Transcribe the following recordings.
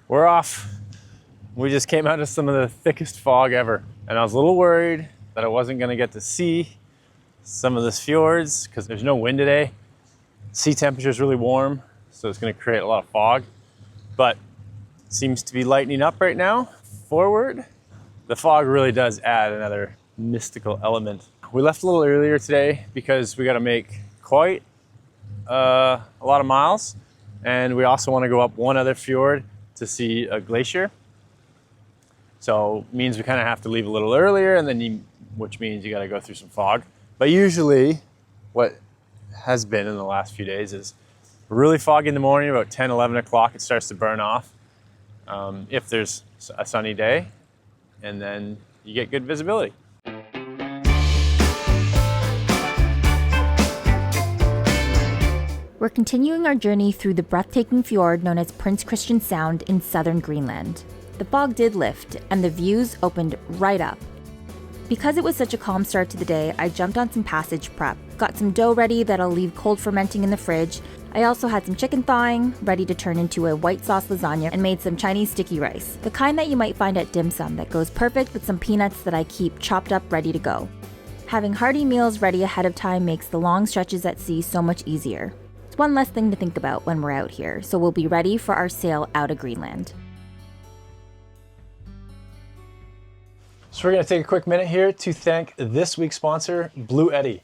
We're off. We just came out of some of the thickest fog ever. And I was a little worried that I wasn't gonna get to see some of this fjords because there's no wind today. Sea temperature is really warm, so it's gonna create a lot of fog. But it seems to be lightening up right now. Forward, the fog really does add another mystical element. We left a little earlier today because we gotta make quite a lot of miles. And we also wanna go up one other fjord to see a glacier. So it means we kind of have to leave a little earlier, and then which means you got to go through some fog. But usually what has been in the last few days is really foggy in the morning, about 10, 11 o'clock, it starts to burn off if there's a sunny day, and then you get good visibility. We're continuing our journey through the breathtaking fjord known as Prince Christian Sound in southern Greenland. The fog did lift, and the views opened right up. Because it was such a calm start to the day, I jumped on some passage prep, got some dough ready that I'll leave cold fermenting in the fridge. I also had some chicken thawing, ready to turn into a white sauce lasagna, and made some Chinese sticky rice, the kind that you might find at dim sum that goes perfect with some peanuts that I keep chopped up ready to go. Having hearty meals ready ahead of time makes the long stretches at sea so much easier. It's one less thing to think about when we're out here, so we'll be ready for our sail out of Greenland. So we're going to take a quick minute here to thank this week's sponsor, Bluetti.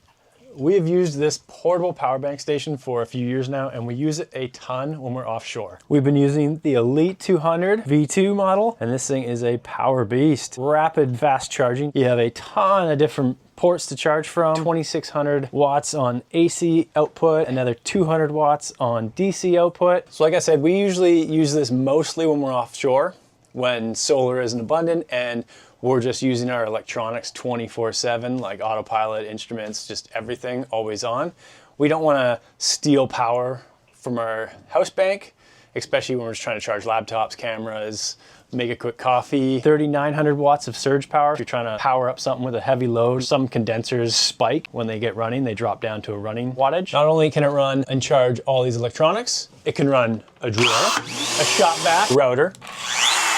We have used this portable power bank station for a few years now, and we use it a ton when we're offshore. We've been using the Elite 200 V2 model, and this thing is a power beast. Rapid, fast charging. You have a ton of different ports to charge from, 2600 watts on AC output, another 200 watts on DC output. So like I said, we usually use this mostly when we're offshore, when solar isn't abundant, and we're just using our electronics 24/7, like autopilot, instruments, just everything always on. We don't want to steal power from our house bank, especially when we're just trying to charge laptops, cameras, make a quick coffee. 3,900 watts of surge power. If you're trying to power up something with a heavy load, some condensers spike when they get running. They drop down to a running wattage. Not only can it run and charge all these electronics, it can run a drill, a shop vac, router,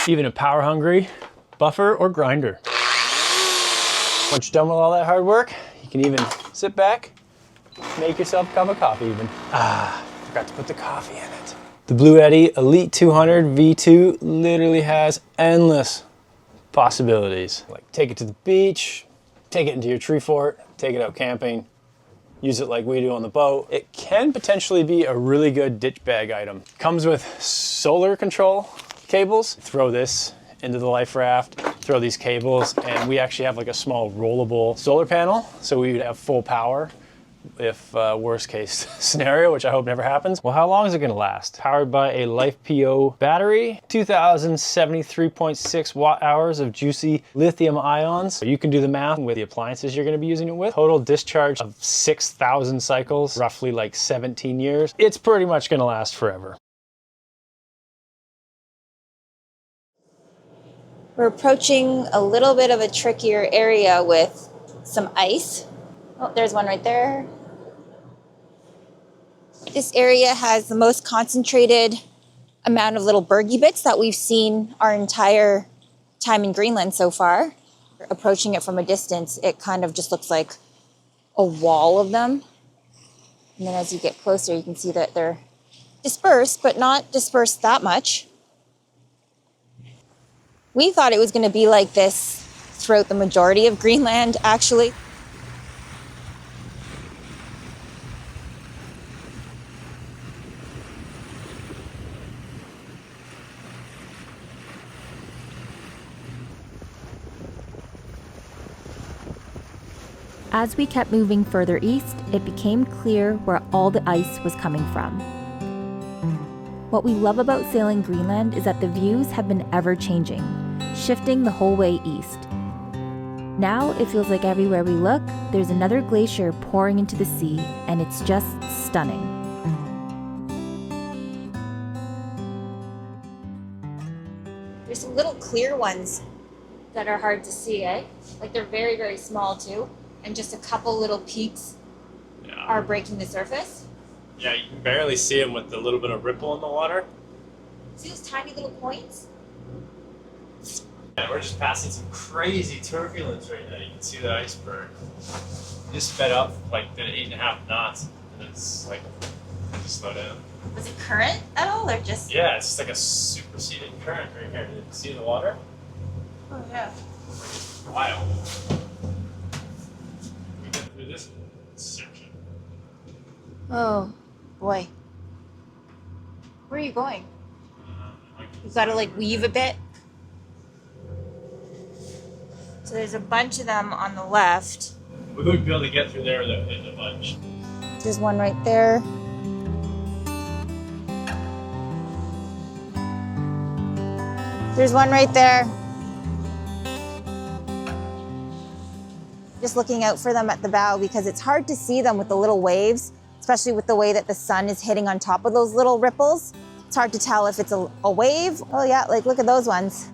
even a power hungry buffer or grinder. Once you're done with all that hard work, you can even sit back, make yourself a cup of coffee even. Forgot to put the coffee in it. The Bluetti Elite 200 V2 literally has endless possibilities. Like take it to the beach, take it into your tree fort, take it out camping, use it like we do on the boat. It can potentially be a really good ditch bag item. Comes with solar control cables. Throw this into the life raft, throw these cables, and we actually have like a small rollable solar panel, so we would have full power if worst case scenario, which I hope never happens. Well, how long is it gonna last? Powered by a Life PO battery, 2073.6 watt hours of juicy lithium ions. So you can do the math with the appliances you're gonna be using it with. Total discharge of 6,000 cycles, roughly like 17 years. It's pretty much gonna last forever. We're approaching a little bit of a trickier area with some ice. Oh, there's one right there. This area has the most concentrated amount of little bergy bits that we've seen our entire time in Greenland so far. Approaching it from a distance, it kind of just looks like a wall of them. And then as you get closer, you can see that they're dispersed, but not dispersed that much. We thought it was going to be like this throughout the majority of Greenland, actually. As we kept moving further east, it became clear where all the ice was coming from. What we love about sailing Greenland is that the views have been ever-changing, shifting the whole way east. Now it feels like everywhere we look, there's another glacier pouring into the sea, and it's just stunning. There's some little clear ones that are hard to see, eh? Like they're very, very small too, and just a couple little peaks are breaking the surface. Yeah, you can barely see them with the little bit of ripple in the water. See those tiny little points. Yeah, we're just passing some crazy turbulence right now. You can see the iceberg. We just sped up, like, did 8.5 knots, and it's like, just slow down. Was it current at all, or just? Yeah, it's just like a superseded current right here. Did you see the water? Oh yeah. It's wild. We get through this section. Oh boy. Where are you going? You gotta like weave a bit. So there's a bunch of them on the left. We wouldn't be able to get through there without hitting a bunch. There's one right there. There's one right there. Just looking out for them at the bow because it's hard to see them with the little waves, especially with the way that the sun is hitting on top of those little ripples. It's hard to tell if it's a wave. Oh yeah, like look at those ones.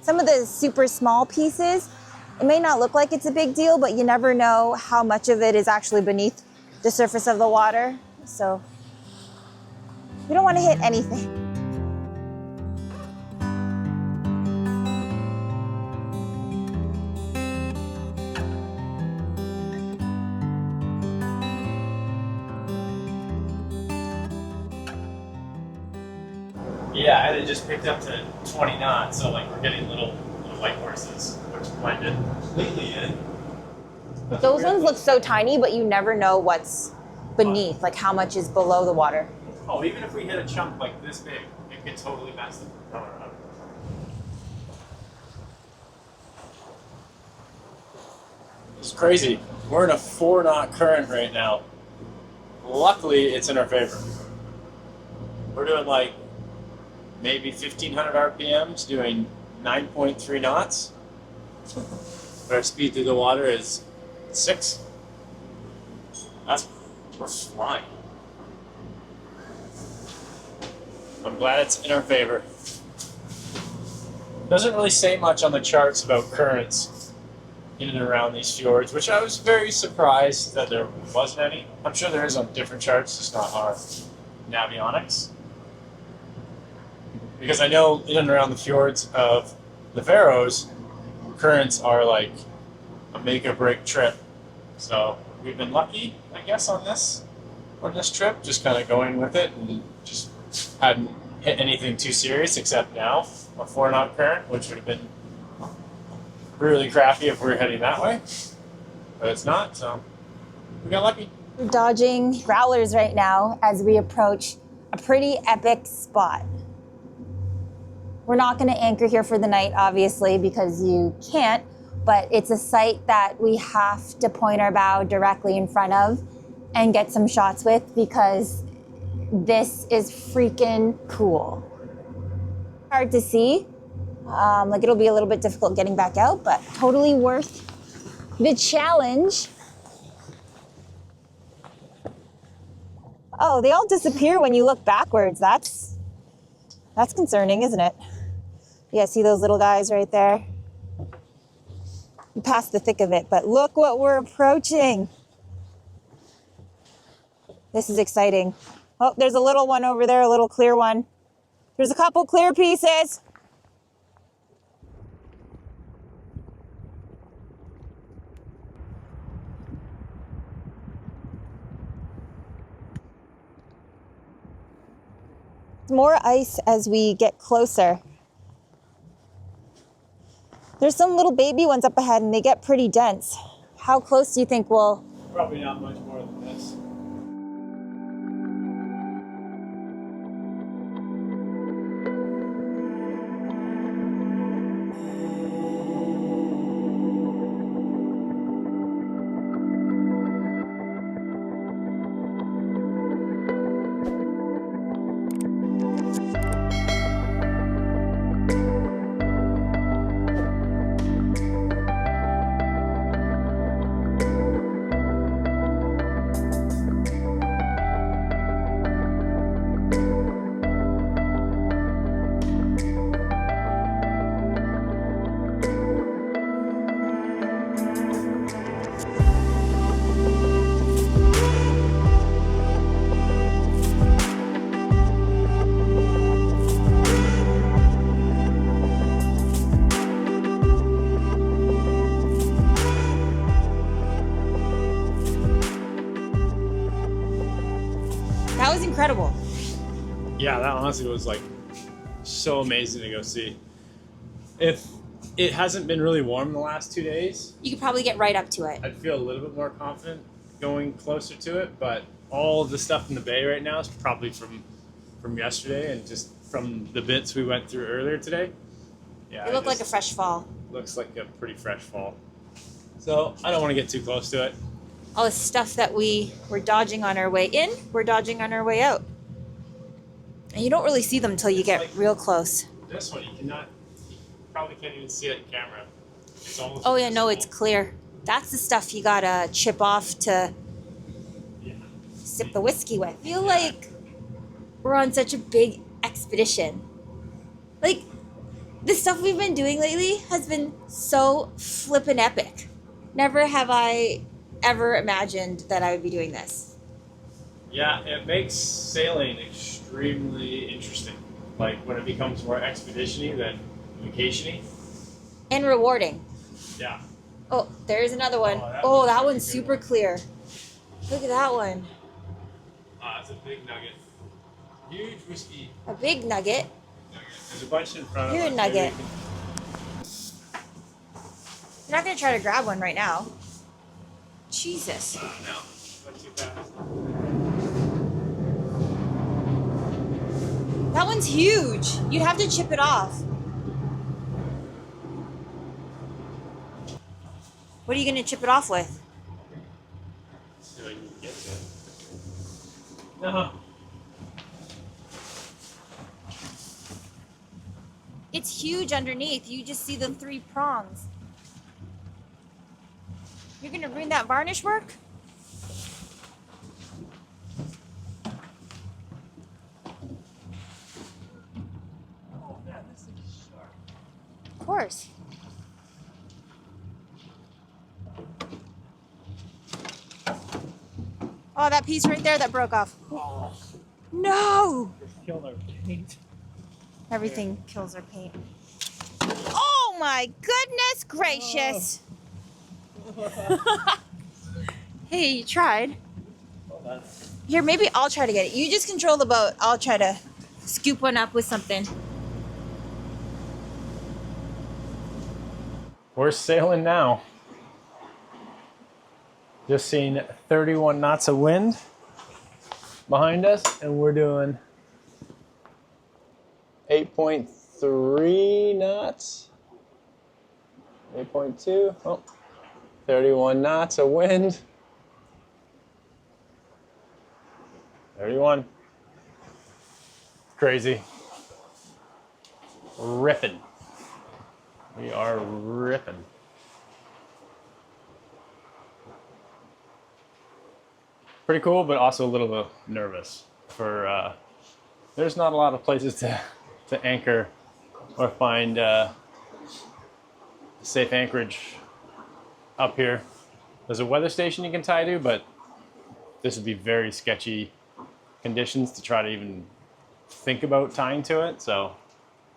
Some of the super small pieces, it may not look like it's a big deal, but you never know how much of it is actually beneath the surface of the water. So we don't want to hit anything. Yeah, and it just picked up to 20 knots, so like we're getting little white horses, which blended completely in. Those ones look so tiny, but you never know what's beneath, like how much is below the water. Oh, even if we hit a chunk like this big, it could totally mess the propeller up. It's crazy. We're in a 4-knot current right now. Luckily, it's in our favor. We're doing like maybe 1,500 RPMs, doing 9.3 knots. Our speed through the water is 6. We're flying. I'm glad it's in our favor. Doesn't really say much on the charts about currents in and around these fjords, which I was very surprised that there wasn't any. I'm sure there is on different charts, just not our navionics. Because I know in and around the fjords of the Faroes, currents are like a make or break trip. So we've been lucky, I guess, on this trip, just kind of going with it and just hadn't hit anything too serious except now a 4-knot current, which would have been really crappy if we were heading that way. But it's not, so we got lucky. We're dodging growlers right now as we approach a pretty epic spot. We're not going to anchor here for the night, obviously, because you can't, but it's a site that we have to point our bow directly in front of and get some shots with because this is freaking cool. Hard to see. Like it'll be a little bit difficult getting back out, but totally worth the challenge. Oh, they all disappear when you look backwards. That's concerning, isn't it? Yeah, see those little guys right there? You passed the thick of it, but look what we're approaching. This is exciting. Oh, there's a little one over there, a little clear one. There's a couple clear pieces. More ice as we get closer. There's some little baby ones up ahead and they get pretty dense. How close do you think we'll... Probably not much more than this. incredible. Yeah, that honestly was like so amazing to go see. If it hasn't been really warm the last 2 days, You could probably get right up to it. I'd feel a little bit more confident going closer to it, but all of the stuff in the bay right now is probably from yesterday and just from the bits we went through earlier today. Yeah, It looked like a fresh fall. looks like a pretty fresh fall. So I don't want to get too close to it. All the stuff that we were dodging on our way in, we're dodging on our way out. And you don't really see them until you get real close. This one, you probably can't even see it in camera. It's almost Oh yeah, no, it's clear. That's the stuff you gotta chip off to sip the whiskey with. I feel like we're on such a big expedition. Like, the stuff we've been doing lately has been so flippin' epic. Never have I ever imagined that I would be doing this. Yeah, it makes sailing extremely interesting. Like when it becomes more expedition-y than vacation-y. And rewarding. Yeah. Oh, there's another one. Oh, that Oh, one's that a one's good super one. clear. Look at that one. It's a big nugget. Huge whiskey A big nugget. nugget. There's a bunch in front Here, of us. nugget. Maybe we You're not gonna try to grab one right now. Jesus. can- No, not too fast. That one's huge. You'd have to chip it off. What are you gonna chip it off with? See if I can get to it. No. It's huge underneath. You just see the 3 prongs. You're gonna ruin that varnish work? Oh man, this thing is sharp. Of course. Oh, that piece right there that broke off. Oh, No! just killed our paint. Everything kills our paint. Oh my goodness gracious! Hey, you tried. Hold on. Here, maybe I'll try to get it. You just control the boat. I'll try to scoop one up with something. We're sailing now. Just seen 31 knots of wind behind us, and we're doing 8.3 knots. 8.2. Oh, 31 knots of wind. 31. Crazy. Ripping. We are ripping. Pretty cool, but also a little bit nervous. There's not a lot of places to anchor or find safe anchorage up here. There's a weather station you can tie to, but this would be very sketchy conditions to try to even think about tying to it. So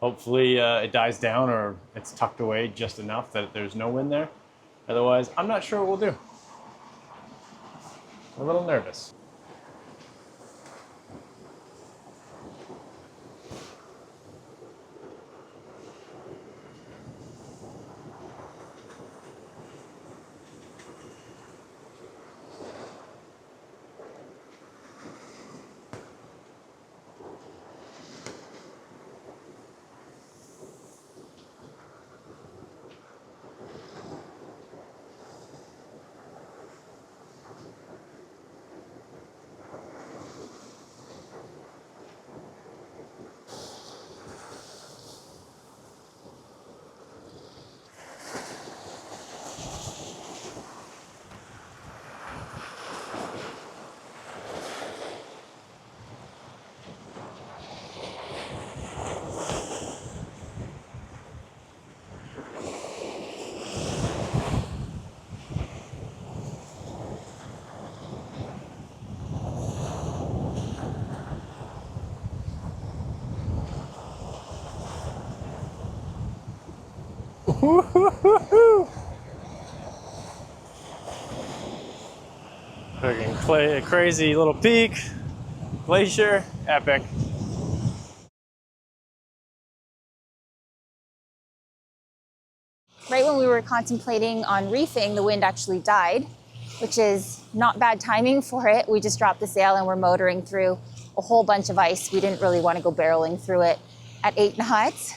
hopefully it dies down or it's tucked away just enough that there's no wind there. Otherwise, I'm not sure what we'll do. I'm a little nervous. Friggin' crazy little peak. Glacier, epic. Right when we were contemplating on reefing, the wind actually died, which is not bad timing for it. We just dropped the sail and we're motoring through a whole bunch of ice. We didn't really want to go barreling through it at 8 knots.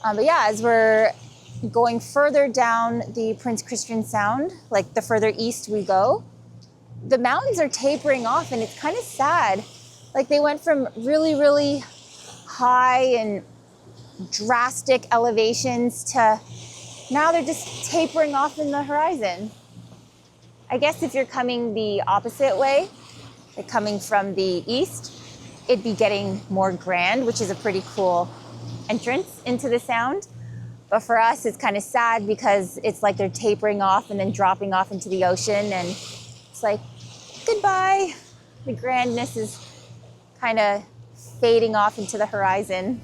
But yeah, as we're going further down the Prince Christian Sound, like the further east we go, the mountains are tapering off and it's kind of sad. Like they went from really, really high and drastic elevations to now they're just tapering off in the horizon. I guess if you're coming the opposite way, like coming from the east, it'd be getting more grand, which is a pretty cool entrance into the sound. But for us, it's kind of sad because it's like they're tapering off and then dropping off into the ocean. And it's like, goodbye. The grandness is kind of fading off into the horizon.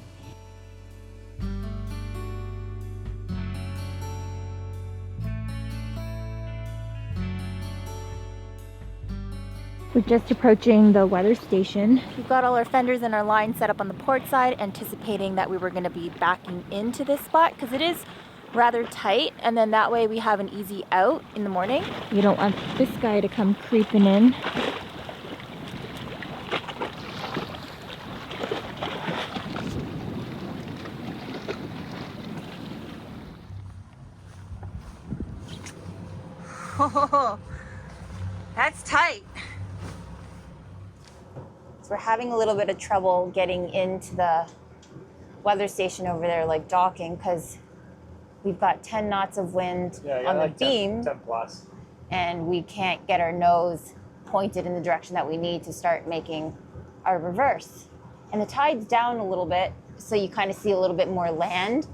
We're just approaching the weather station. We've got all our fenders and our line set up on the port side, anticipating that we were going to be backing into this spot because it is rather tight, and then that way we have an easy out in the morning. You don't want this guy to come creeping in. Oh, that's tight. We're having a little bit of trouble getting into the weather station over there, like docking, because we've got 10 knots of wind on the like beam, 10 plus. and we can't get our nose pointed in the direction that we need to start making our reverse. And the tide's down a little bit, so you kind of see a little bit more land,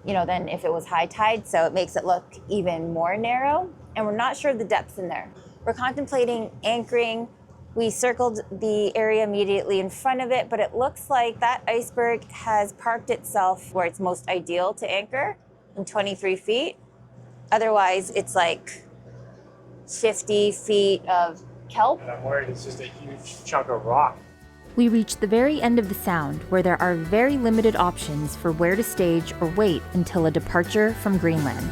you know, than if it was high tide, so it makes it look even more narrow, and we're not sure of the depths in there. We're contemplating anchoring. We circled the area immediately in front of it, but it looks like that iceberg has parked itself where it's most ideal to anchor, in 23 feet. Otherwise, it's like 50 feet of kelp. And I'm worried it's just a huge chunk of rock. We reached the very end of the sound, where there are very limited options for where to stage or wait until a departure from Greenland.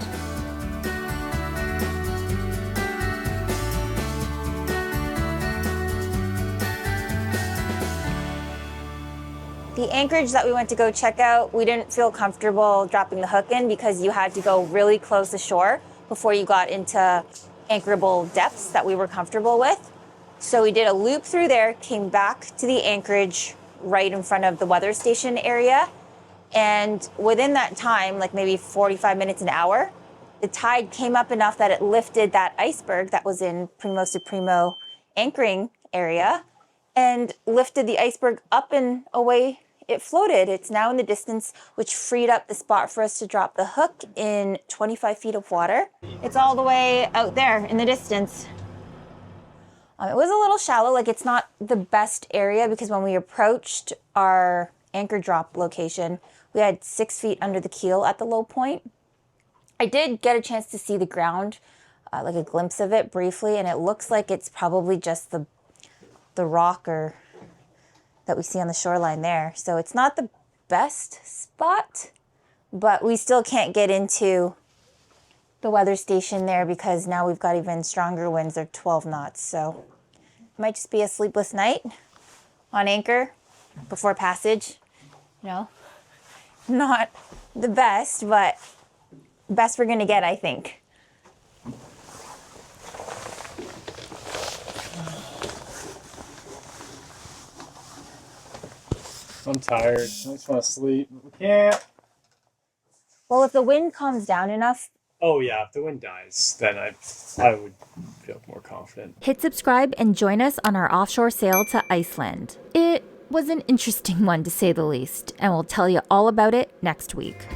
The anchorage that we went to go check out, we didn't feel comfortable dropping the hook in because you had to go really close to shore before you got into anchorable depths that we were comfortable with. So we did a loop through there, came back to the anchorage right in front of the weather station area. And within that time, like maybe 45 minutes, an hour, the tide came up enough that it lifted that iceberg that was in Primo to Primo anchoring area and lifted the iceberg up and away. It floated. It's now in the distance, which freed up the spot for us to drop the hook in 25 feet of water. It's all the way out there in the distance. It was a little shallow, like it's not the best area because when we approached our anchor drop location, we had 6 feet under the keel at the low point. I did get a chance to see the ground, like a glimpse of it briefly, and it looks like it's probably just the rock or that we see on the shoreline there. So it's not the best spot, but we still can't get into the weather station there because now we've got even stronger winds. They're 12 knots. So it might just be a sleepless night on anchor before passage. You know, not the best, but best we're gonna get, I think. I'm tired. I just want to sleep. We can't. Well, if the wind calms down enough. Oh yeah, if the wind dies, then I would feel more confident. Hit subscribe and join us on our offshore sail to Iceland. It was an interesting one to say the least, and we'll tell you all about it next week.